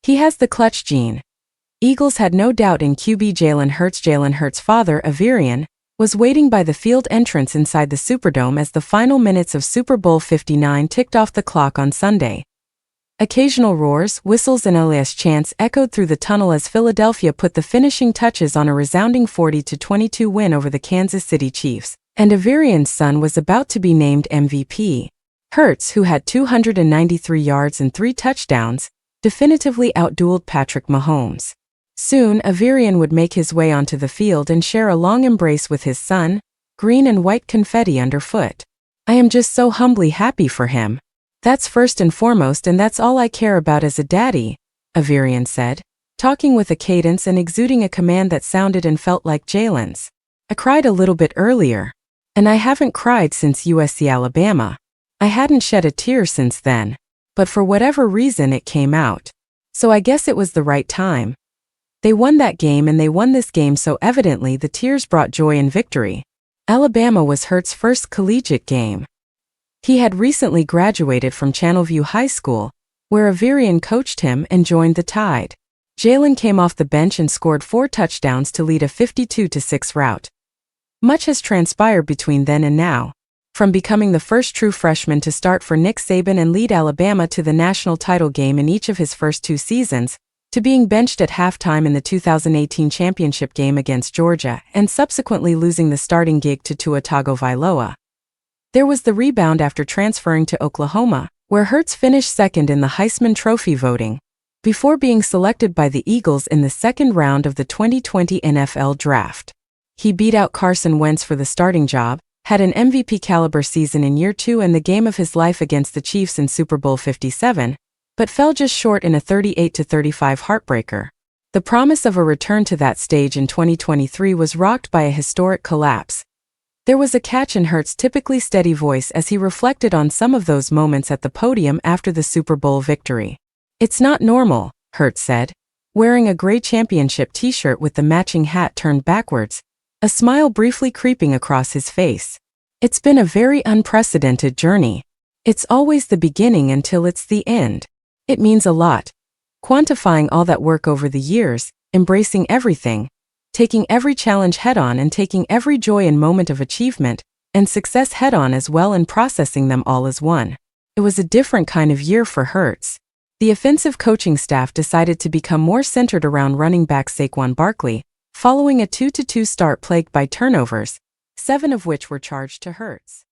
He has the clutch gene. Eagles had no doubt in QB Jalen Hurts. Jalen Hurts' father, Averian, was waiting by the field entrance inside the Superdome as the final minutes of Super Bowl 59 ticked off the clock on Sunday. Occasional roars, whistles and LS chants echoed through the tunnel as Philadelphia put the finishing touches on a resounding 40-22 win over the Kansas City Chiefs, and Averian's son was about to be named MVP. Hurts, who had 293 yards and 3 touchdowns, definitively outdueled Patrick Mahomes. Soon, Averian would make his way onto the field and share a long embrace with his son, green and white confetti underfoot. "I am just so humbly happy for him. That's first and foremost, and that's all I care about as a daddy," Averian said, talking with a cadence and exuding a command that sounded and felt like Jalen's. "I cried a little bit earlier. And I haven't cried since USC Alabama. I hadn't shed a tear since then. But for whatever reason it came out. So I guess it was the right time. They won that game and they won this game, so evidently the tears brought joy and victory." Alabama was Hurts' first collegiate game. He had recently graduated from Channelview High School, where Averian coached him, and joined the Tide. Jalen came off the bench and scored 4 touchdowns to lead a 52-6 rout. Much has transpired between then and now. From becoming the first true freshman to start for Nick Saban and lead Alabama to the national title game in each of his first 2 seasons, to being benched at halftime in the 2018 championship game against Georgia and subsequently losing the starting gig to Tua Tagovailoa. There was the rebound after transferring to Oklahoma, where Hurts finished second in the Heisman Trophy voting, before being selected by the Eagles in the second round of the 2020 NFL Draft. He beat out Carson Wentz for the starting job, had an MVP-caliber season in year 2 and the game of his life against the Chiefs in Super Bowl 57, but fell just short in a 38-35 heartbreaker. The promise of a return to that stage in 2023 was rocked by a historic collapse. There was a catch in Hurts' typically steady voice as he reflected on some of those moments at the podium after the Super Bowl victory. "It's not normal," Hurts said, wearing a gray championship t-shirt with the matching hat turned backwards, a smile briefly creeping across his face. "It's been a very unprecedented journey. It's always the beginning until it's the end. It means a lot. Quantifying all that work over the years, embracing everything, taking every challenge head-on and taking every joy and moment of achievement and success head-on as well and processing them all as one. It was a different kind of year for Hurts." The offensive coaching staff decided to become more centered around running back Saquon Barkley, following a 2-2 start plagued by turnovers, 7 of which were charged to Hurts.